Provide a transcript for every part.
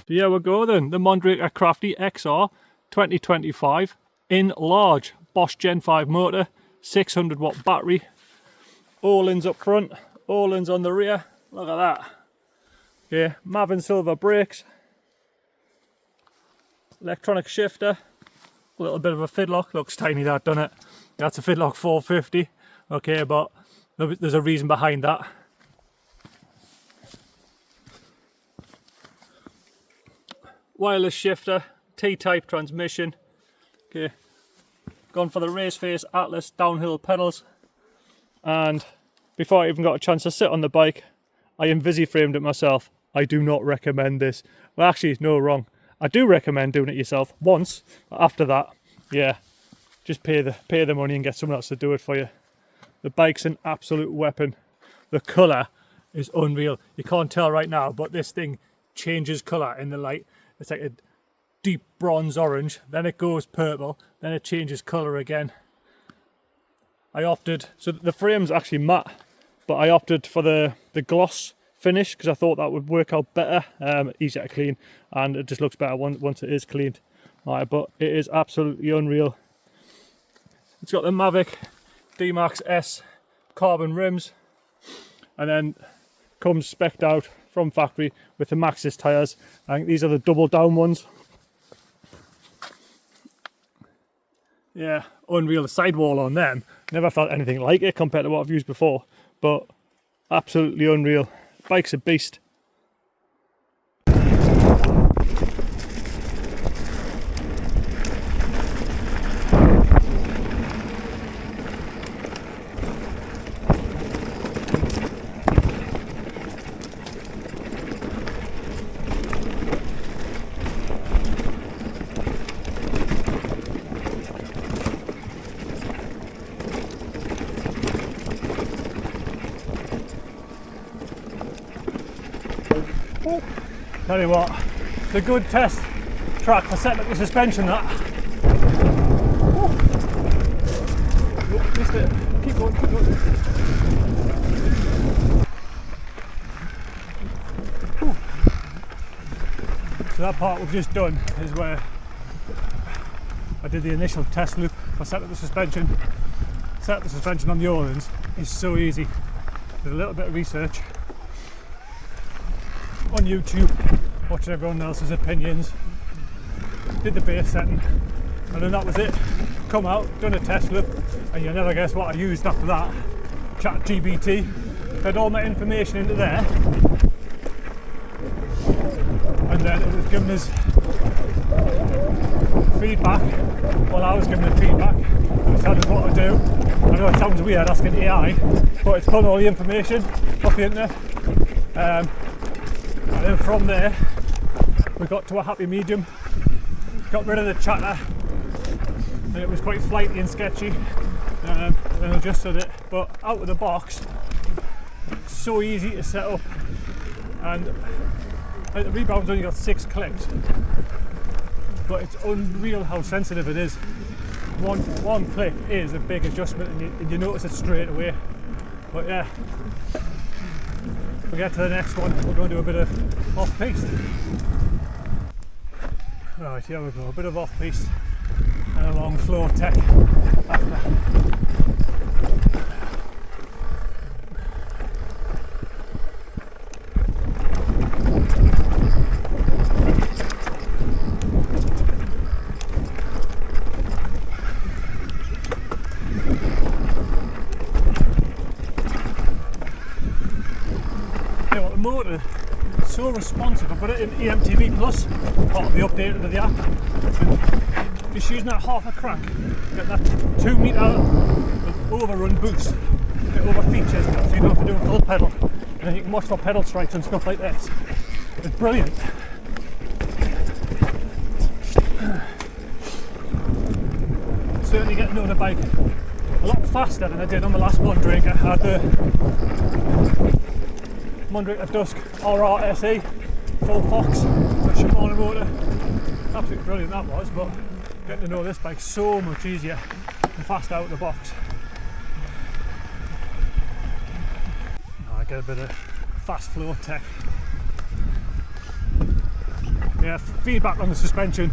So here we go then, the Mondraker Crafty XR 2025 in large. Bosch Gen 5 motor, 600 watt battery, Ohlins up front, Ohlins on the rear, look at that. Okay, Maven Silver brakes, electronic shifter, a little bit of a Fidlock, looks tiny that, doesn't it? That's a Fidlock 450, okay, but there's a reason behind that. Wireless shifter, T-type transmission, okay, gone for the Raceface Atlas downhill pedals, and before I even got a chance to sit on the bike, I INVISIFRAMEd it myself. I do not recommend this. Well, actually, no, wrong. I do recommend doing it yourself once, but after that, yeah, just pay the money and get someone else to do it for you. The bike's an absolute weapon. The colour is unreal. You can't tell right now, but this thing changes colour in the light. It's like a deep bronze orange, then it goes purple, then it changes colour again. I opted, so the frame's actually matte, but I opted for the gloss finish because I thought that would work out better, easier to clean, and it just looks better once it is cleaned. Right, but it is absolutely unreal. It's got the Mavic D-Max S carbon rims, and then comes spec'd out from factory with the Maxxis tyres. I think these are the double down ones. Yeah, unreal. The sidewall on them, never felt anything like it compared to what I've used before, but absolutely unreal. Bike's a beast. Tell you what, it's a good test track for setting up the suspension. That. Oh, missed it. Keep going, keep going. Whew. So that part we've just done is where I did the initial test loop for setting up the suspension. Set up the suspension on the Ohlins is so easy. Did a little bit of research on YouTube, watching everyone else's opinions, did the base setting, and then that was it. Come out, done a test loop, and you'll never guess what I used after that. ChatGPT, fed all my information into there, and then it was giving us feedback while I was giving it feedback. It was telling us what to do. I know it sounds weird asking AI, but it's pulling all the information off the internet. And then from there, we got to a happy medium, got rid of the chatter, and it was quite flighty and sketchy, and then adjusted it. But out of the box, so easy to set up, and like, the rebound's only got 6 clicks, but it's unreal how sensitive it is. One click is a big adjustment, and you notice it straight away. But yeah. We get to the next one, we're going to do a bit of off-piste. Right, here we go, a bit of off-piste and a long floor tech after. Motor, so responsive. I put it in EMTB Plus, part of the update of the app, and just using that half a crank, get that 2 metre overrun boost, get over features, so you don't have to do a full pedal, and then you can watch for pedal strikes and stuff like this. It's brilliant. Certainly getting on the bike a lot faster than I did on the last Mondraker. I had the Mondraker Dusk RRSE full Fox with Shimano motor. Absolutely brilliant that was, but getting to know this bike so much easier and faster out of the box. I get a bit of fast flow tech. yeah, feedback on the suspension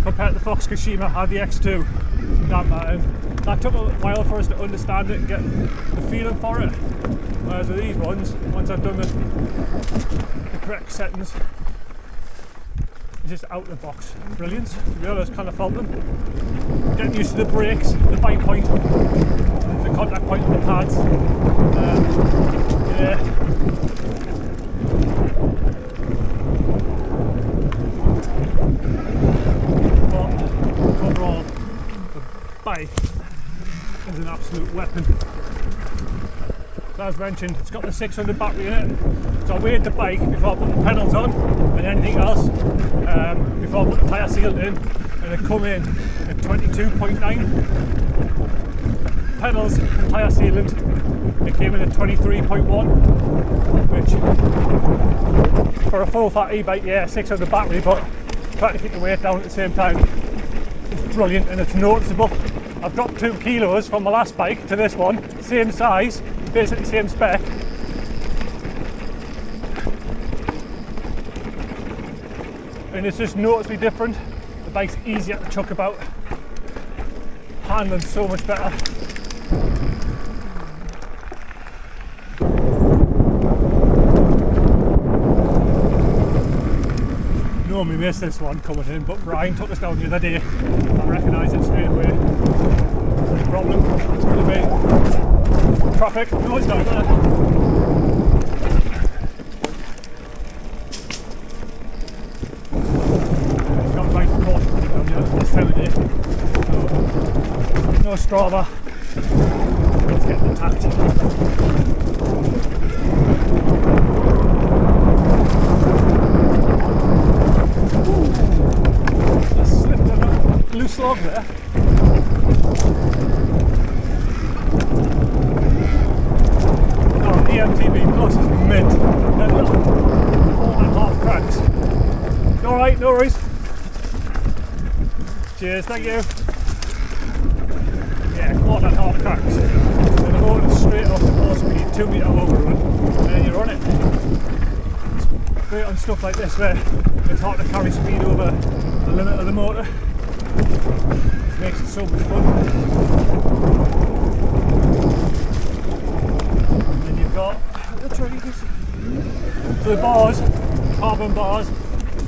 compared to the Fox Kashima I had the X2. That took a while for us to understand it and get the feeling for it. Whereas with these ones, once I've done the correct settings, it's just out of the box brilliance. To be honest, kind of felt them. Getting used to the brakes, the bite point, the contact point on the pads. Yeah. But overall, the bike is an absolute weapon. So as mentioned, it's got the 600 battery in it. So I weighed the bike before I put the pedals on and anything else, before I put the tyre sealant in, and it come in at 22.9. Pedals and tyre sealant, it came in at 23.1, which for a full fat e-bike, yeah, 600 battery, but trying to keep the weight down at the same time, it's brilliant and it's noticeable. I've dropped 2 kilos from my last bike to this one, same size, basically same spec. And it's just noticeably different. The bike's easier to chuck about, handling so much better. Normally miss this one coming in, but Brian took us down the other day. I recognised it straight away. No problem. It's going to be traffic. No, it's not going to. It's got right across down here this time of day. No Strava. It's getting attacked. Loose log there. Oh, EMTB Plus is mint. They're little 4.5 cracks. Alright, no worries. Cheers, thank you. Yeah, 4.5 cracks. And the motor's straight off the 4-speed, 2 metre overrun, and then you're on it. It's great on stuff like this where it's hard to carry speed over the limit of the motor. It makes it so much fun. And then you've got the triggers. So the bars, carbon bars,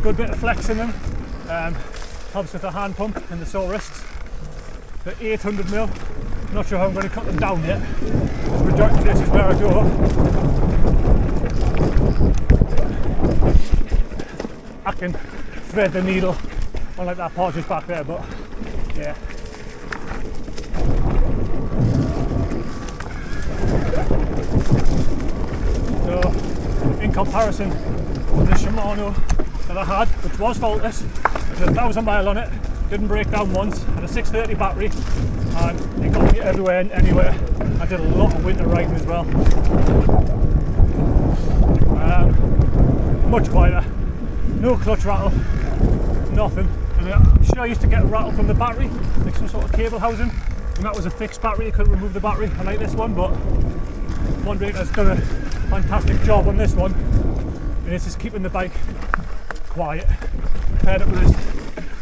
good bit of flex in them. Helps with the hand pump and the sore wrists. They're 800mm. Not sure how I'm going to cut them down yet. The majority of this is where I go. I can thread the needle. Unlike that part just back there, but yeah. So, in comparison to the Shimano that I had, which was faultless, with 1,000 mile on it, didn't break down once, had a 630 battery, and it got me everywhere and anywhere. I did a lot of winter riding as well. Much quieter, no clutch rattle, nothing. And I'm sure I used to get a rattle from the battery, like some sort of cable housing, and that was a fixed battery, you couldn't remove the battery. I like this one, but Mondraker's done a fantastic job on this one, and it's just keeping the bike quiet. Paired it with this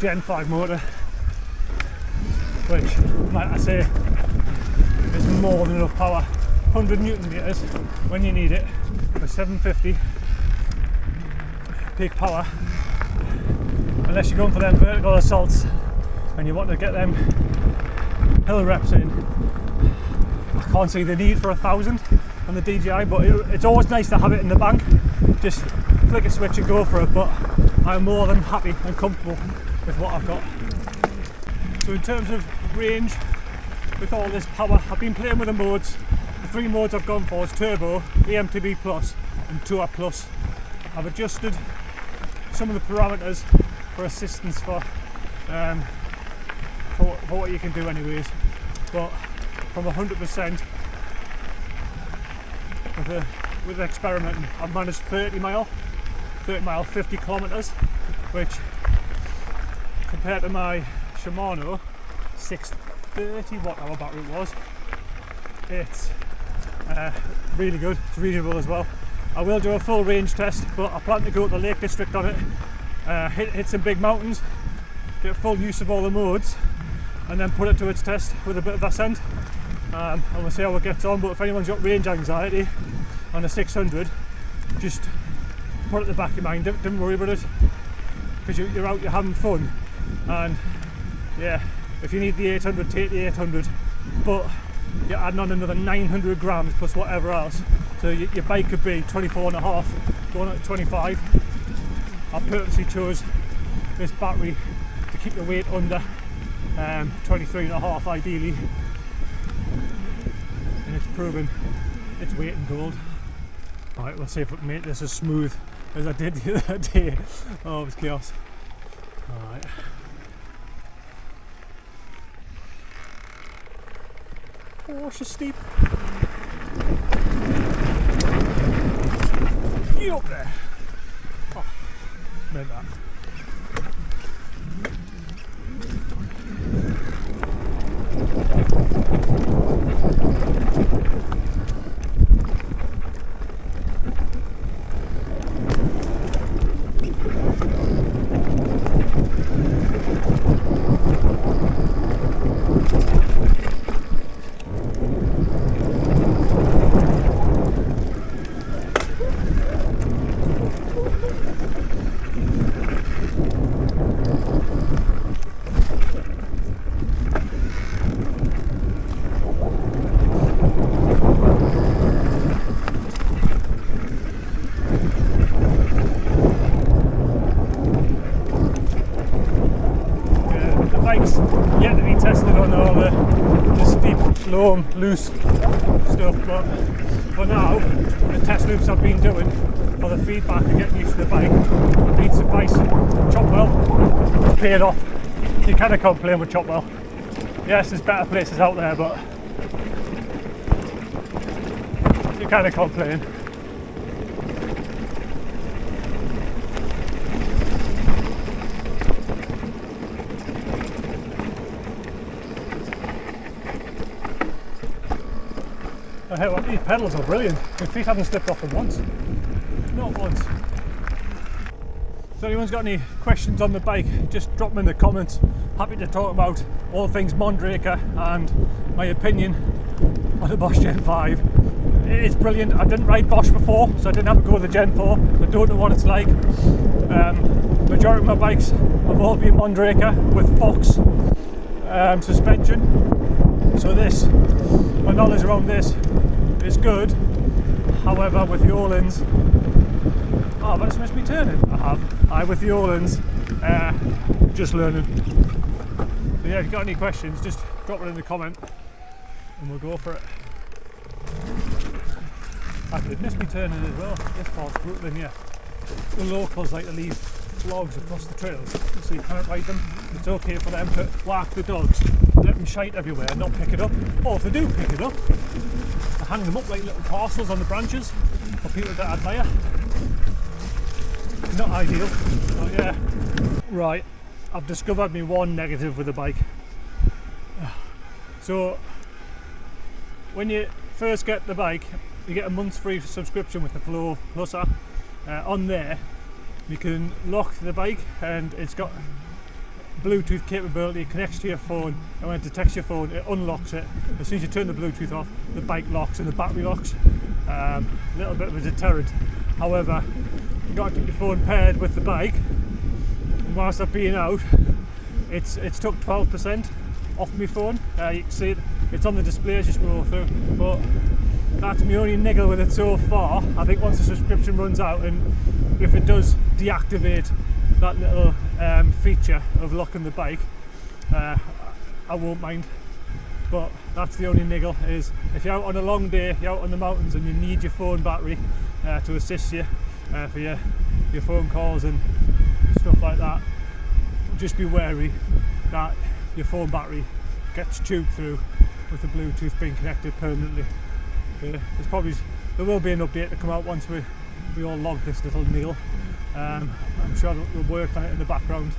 Gen 5 motor, which, like I say, is more than enough power. 100 Newton meters when you need it, with 750 peak power. Unless you're going for them vertical assaults and you want to get them hill reps in. I can't see the need for 1,000 on the DJI, but it's always nice to have it in the bank. Just flick a switch and go for it, but I'm more than happy and comfortable with what I've got. So in terms of range, with all this power, I've been playing with the modes. The 3 modes I've gone for is Turbo, EMTB Plus and Tour Plus. I've adjusted some of the parameters for assistance for what you can do anyways, but from 100% with experimenting, I've managed 30 mile 50 kilometers, which compared to my Shimano 630 watt-hour battery it was, it's really good. It's reasonable as well. I will do a full range test, but I plan to go to the Lake District on it hit some big mountains, get full use of all the modes, and then put it to its test with a bit of ascent. And we'll see how it gets on. But if anyone's got range anxiety on a 600, just put it at the back of your mind, don't worry about it, because you're out, you're having fun. And yeah, if you need the 800, take the 800, but you're adding on another 900 grams plus whatever else, so your bike could be 24.5 going up to 25. I purposely chose this battery to keep the weight under 23.5 ideally, and it's proven its weight in gold. Alright, we'll see if it can make this as smooth as I did the other day. Oh, it was chaos. Alright. Oh, she's steep. Get up there. Oh, made that. Yet to be tested on all the steep, loam, loose stuff, but for now the test loops I've been doing for the feedback and getting used to the bike needs suffice. Chopwell, it's paid off. You cannot complain with Chopwell. Yes, there's better places out there, but you cannot complain. Hey, well, these pedals are brilliant. My feet haven't slipped off them once. Not once. So anyone's got any questions on the bike, just drop them in the comments. Happy to talk about all things Mondraker and my opinion on the Bosch Gen 5. It's brilliant. I didn't ride Bosch before, so I didn't have to go with the Gen 4. I don't know what it's like. Majority of my bikes have all been Mondraker with Fox suspension. So this, my knowledge around this is good. However, with the Ohlins, oh, but it's missed me turning. With the Ohlins, just learning. So yeah, if you've got any questions, just drop it in the comment and we'll go for it. Actually, it missed me turning as well. This part's brutal in here. The locals like to leave logs across the trails, so you can't ride them. It's okay for them to whack the dogs, let them shite everywhere and not pick it up. Or if they do pick it up, they hang them up like little parcels on the branches for people that admire. It's not ideal, but yeah. Right, I've discovered me one negative with the bike. So, when you first get the bike, you get a month's free subscription with the Flow Plus app. On there, you can lock the bike and it's got Bluetooth capability. It connects to your phone, and when it detects your phone, it unlocks it. As soon as you turn the Bluetooth off, the bike locks and the battery locks. A little bit of a deterrent. However, you've got to keep your phone paired with the bike. And whilst I've been out, it's took 12% off my phone. You can see it, it's on the display as you scroll through. But that's my only niggle with it so far. I think once the subscription runs out, and if it does deactivate that little feature of locking the bike, I won't mind. But that's the only niggle, is if you're out on a long day, you're out on the mountains and you need your phone battery to assist you for your phone calls and stuff like that, just be wary that your phone battery gets chewed through with the Bluetooth being connected permanently. There will be an update to come out once we all log this little niggle. I'm sure we'll work on it in the background,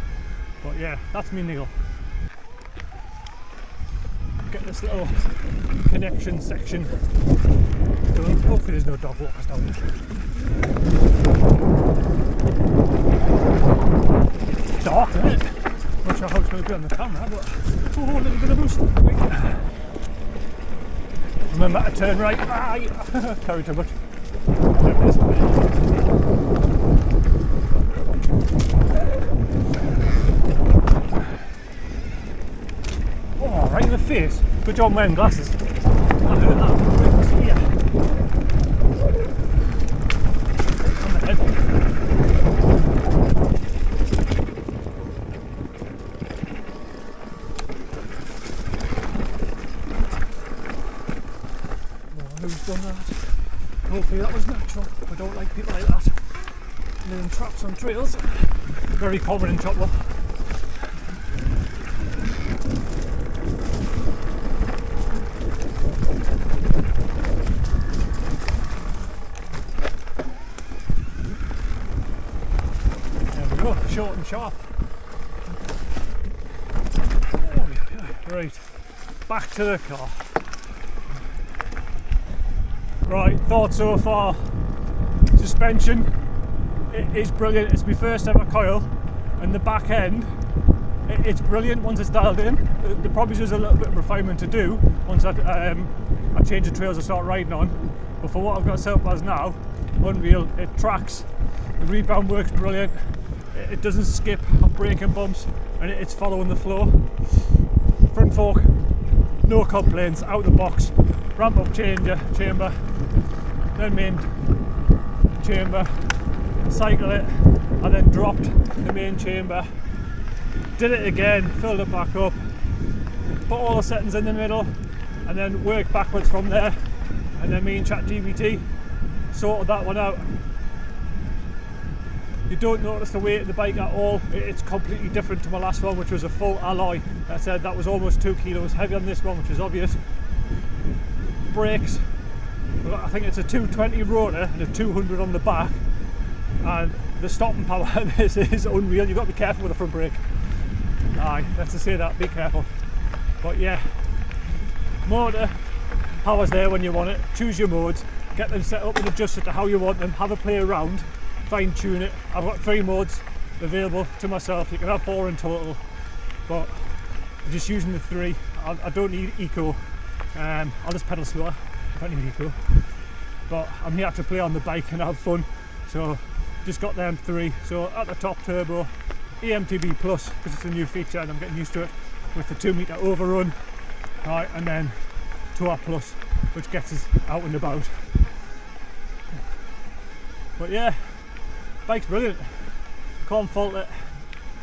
but yeah, that's me niggle. Get this little connection section done. Hopefully there's no dog walkers down there. going to be on the camera, but a little bit of boost. Remember to turn right. Carry too much. There it is. Oh, right in the face. Good job wearing glasses. I heard that. Yeah. On the head. Who's done that? Hopefully that was natural. I don't like people like that. Doing traps on trails. Very common in Chopwell. There we go, short and sharp. Oh, yeah. Right, back to the car. Right, thoughts so far. Suspension, it is brilliant. It's my first ever coil, and the back end, it's brilliant once it's dialed in. There probably is a little bit of refinement to do once I change the trails I start riding on. But for what I've got set up as now, unreal. It tracks, the rebound works brilliant. It doesn't skip on braking bumps, and it's following the flow. Front fork, no complaints, out of the box. Ramp up chamber, then main chamber, cycle it, and then dropped the main chamber. Did it again, filled it back up, put all the settings in the middle, and then worked backwards from there. And then me and ChatGPT sorted that one out. You don't notice the weight of the bike at all. It's completely different to my last one, which was a full alloy. I said that was almost 2 kilos heavy on this one, which is obvious. Brakes, I think it's a 220 rotor and a 200 on the back, and the stopping power on this is unreal. You've got to be careful with the front brake. Aye, let's just say that, be careful. But yeah, motor, power's there when you want it. Choose your modes, get them set up and adjusted to how you want them, have a play around, fine tune it. I've got 3 modes available to myself. You can have 4 in total, but I'm just using the 3. I don't need eco. I'll just pedal slower if I need eco, but I'm here to play on the bike and have fun, so just got them 3. So at the top, turbo, EMTB plus because it's a new feature and I'm getting used to it, with the 2 meter overrun, right, and then tour plus, which gets us out and about. But yeah, bike's brilliant, can't fault it,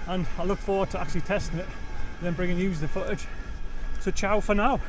and I look forward to actually testing it and then bringing you the footage. So ciao for now.